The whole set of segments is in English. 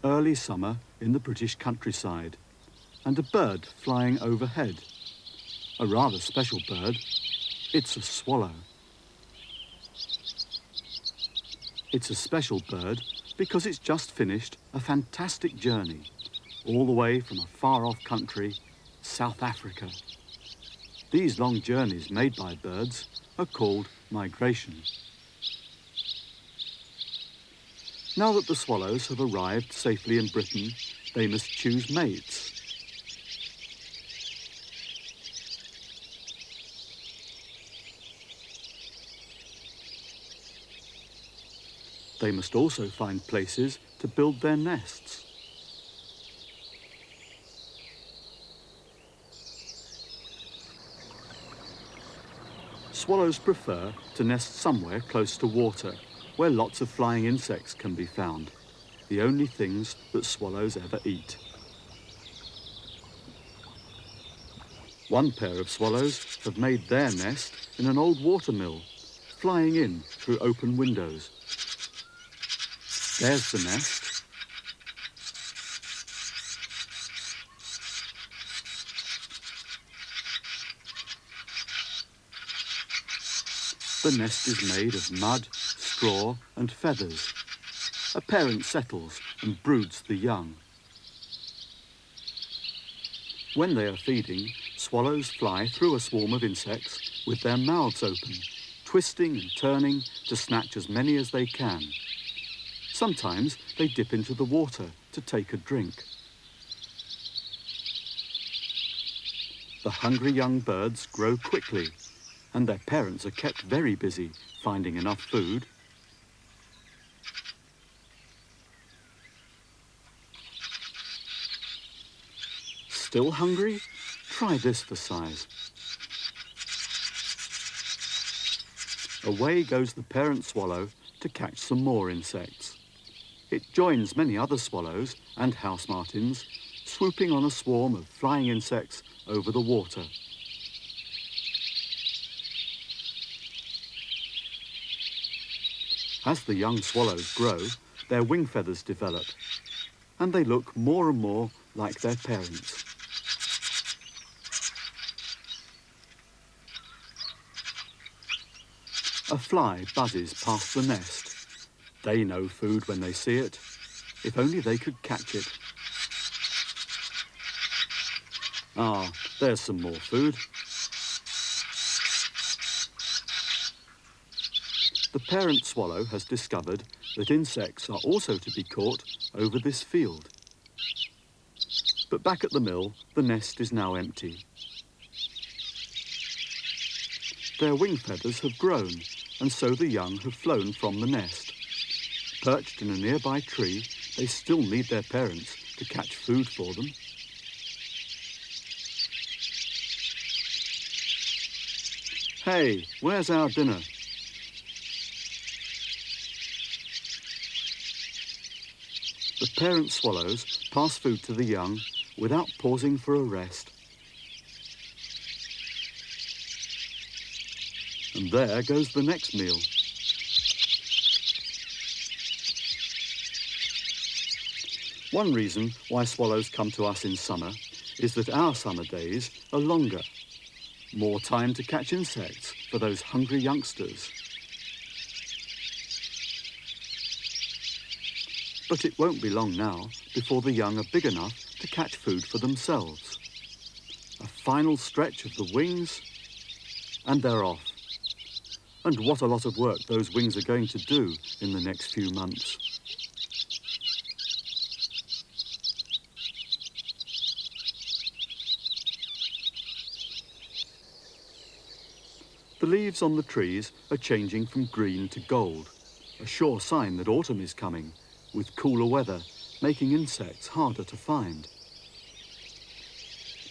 Early summer in the British countryside, and a bird flying overhead. A rather special bird. It's a swallow. It's a special bird because it's just finished a fantastic journey all the way from a far-off country, South Africa. These long journeys made by birds are called migration. Now that the swallows have arrived safely in Britain, they must choose mates. They must also find places to build their nests. Swallows prefer to nest somewhere close to water, where lots of flying insects can be found, the only things that swallows ever eat. One pair of swallows have made their nest in an old watermill, flying in through open windows. There's the nest. The nest is made of mud, straw and feathers. A parent settles and broods the young. When they are feeding, swallows fly through a swarm of insects with their mouths open, twisting and turning to snatch as many as they can. Sometimes they dip into the water to take a drink. The hungry young birds grow quickly, and their parents are kept very busy finding enough food. Still hungry? Try this for size. Away goes the parent swallow to catch some more insects. It joins many other swallows and house martins, swooping on a swarm of flying insects over the water. As the young swallows grow, their wing feathers develop, and they look more and more like their parents. A fly buzzes past the nest. They know food when they see it. If only they could catch it. Ah, there's some more food. The parent swallow has discovered that insects are also to be caught over this field. But back at the mill, the nest is now empty. Their wing feathers have grown, and so the young have flown from the nest. Perched in a nearby tree, they still need their parents to catch food for them. Hey, where's our dinner? The parent swallows pass food to the young without pausing for a rest. And there goes the next meal. One reason why swallows come to us in summer is that our summer days are longer. More time to catch insects for those hungry youngsters. But it won't be long now before the young are big enough to catch food for themselves. A final stretch of the wings, and they're off. And what a lot of work those wings are going to do in the next few months. The leaves on the trees are changing from green to gold, a sure sign that autumn is coming, with cooler weather making insects harder to find.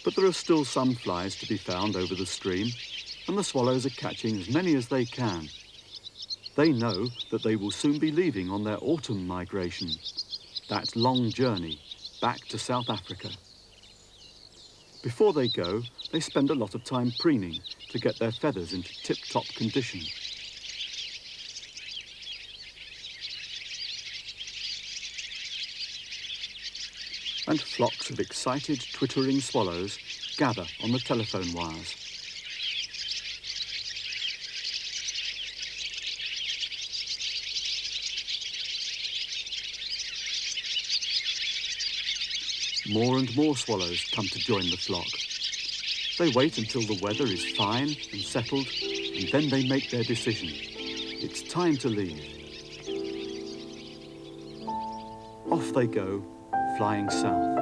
But there are still some flies to be found over the stream, and the swallows are catching as many as they can. They know that they will soon be leaving on their autumn migration, that long journey back to South Africa. Before they go, they spend a lot of time preening to get their feathers into tip-top condition. and flocks of excited, twittering swallows gather on the telephone wires. More and more swallows come to join the flock. They wait until the weather is fine and settled, and then they make their decision. It's time to leave. Off they go, flying south.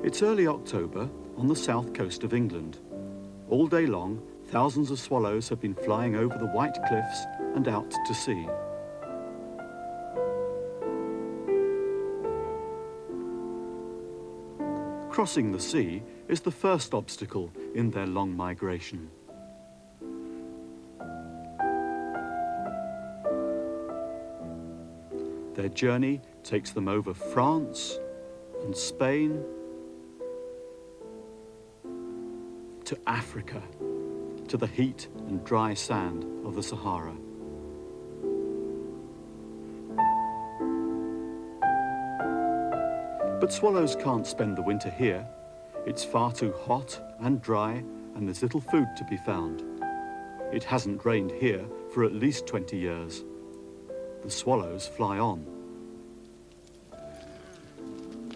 It's early October on the south coast of England. All day long, thousands of swallows have been flying over the white cliffs and out to sea. Crossing the sea is the first obstacle in their long migration. Their journey takes them over France and Spain to Africa, to the heat and dry sand of the Sahara. But swallows can't spend the winter here. It's far too hot and dry, and there's little food to be found. It hasn't rained here for at least 20 years. The swallows fly on.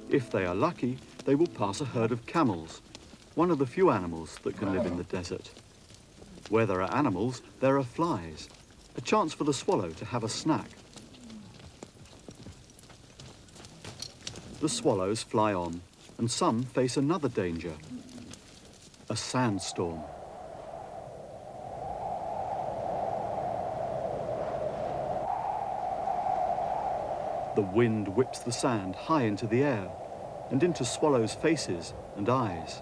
If they are lucky, they will pass a herd of camels, one of the few animals that can live in the desert. Where there are animals, there are flies, a chance for the swallow to have a snack. The swallows fly on, and some face another danger, a sandstorm. The wind whips the sand high into the air and into swallows' faces and eyes.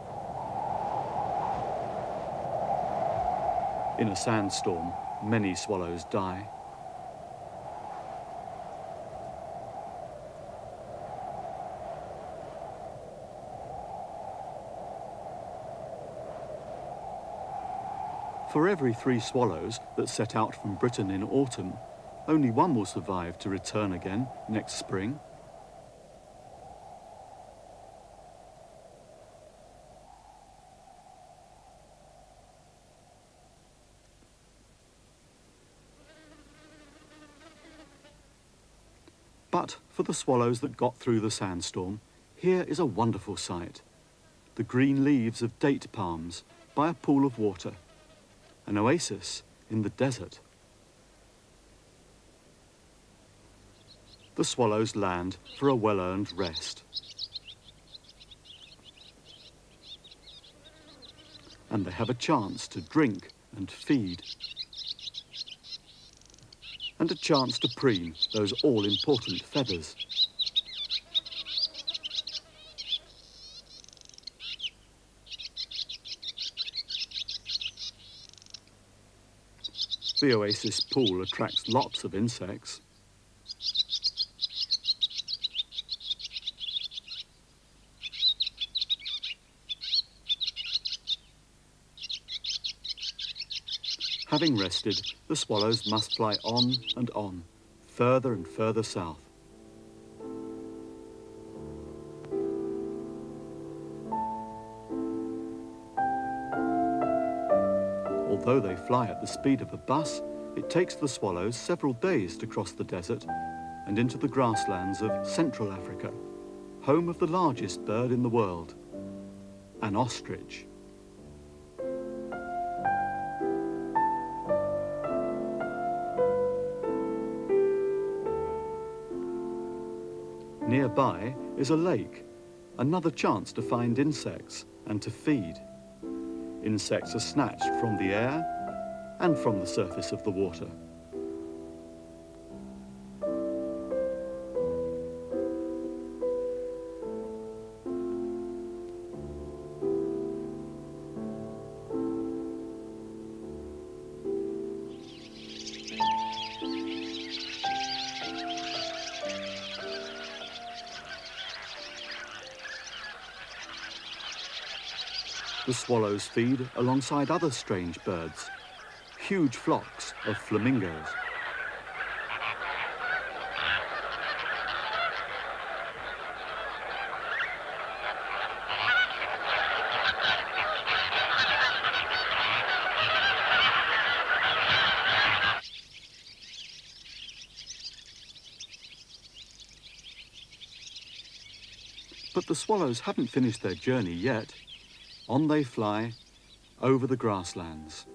In a sandstorm, many swallows die. For every 3 swallows that set out from Britain in autumn, only one will survive to return again next spring. But for the swallows that got through the sandstorm, here is a wonderful sight. The green leaves of date palms by a pool of water, an oasis in the desert. The swallows land for a well-earned rest. And they have a chance to drink and feed. And a chance to preen those all-important feathers. The oasis pool attracts lots of insects. Having rested, the swallows must fly on, further and further south. Although they fly at the speed of a bus, it takes the swallows several days to cross the desert and into the grasslands of Central Africa, home of the largest bird in the world, an ostrich. Nearby is a lake, another chance to find insects and to feed. Insects are snatched from the air and from the surface of the water. The swallows feed alongside other strange birds, huge flocks of flamingos. But the swallows haven't finished their journey yet. On they fly over the grasslands.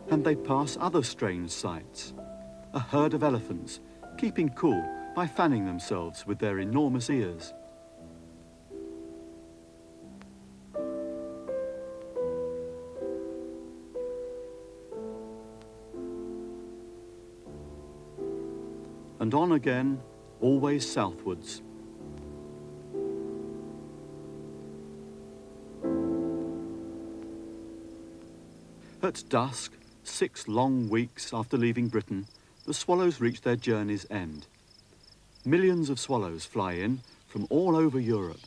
And they pass other strange sights. A herd of elephants, keeping cool by fanning themselves with their enormous ears. And on again, always southwards. At dusk, 6 long weeks after leaving Britain, the swallows reach their journey's end. Millions of swallows fly in from all over Europe.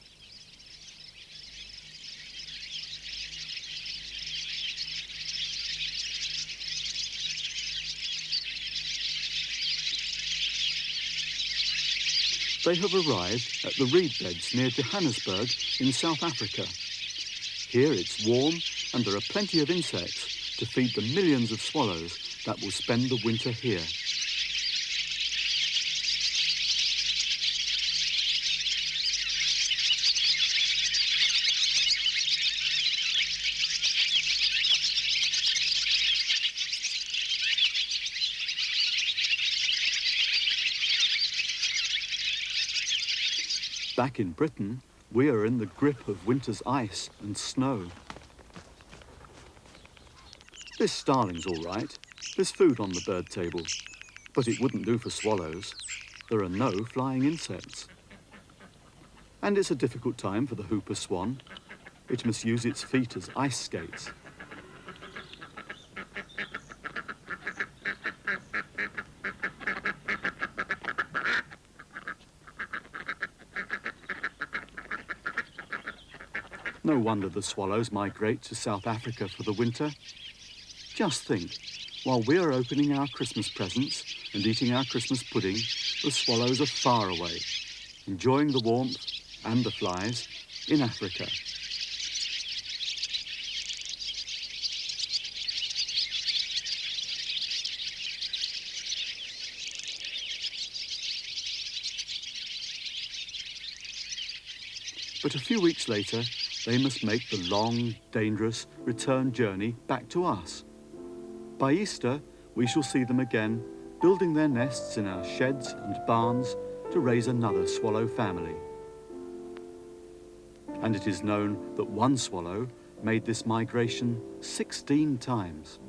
They have arrived at the reed beds near Johannesburg in South Africa. Here it's warm and there are plenty of insects to feed the millions of swallows that will spend the winter here. Back in Britain, we are in the grip of winter's ice and snow. This starling's all right. There's food on the bird table, but it wouldn't do for swallows. There are no flying insects. And it's a difficult time for the whooper swan. It must use its feet as ice skates. No wonder the swallows migrate to South Africa for the winter. Just think, while we are opening our Christmas presents and eating our Christmas pudding, the swallows are far away, enjoying the warmth and the flies in Africa. But a few weeks later, they must make the long, dangerous return journey back to us. By Easter, we shall see them again, building their nests in our sheds and barns to raise another swallow family. And it is known that one swallow made this migration 16 times.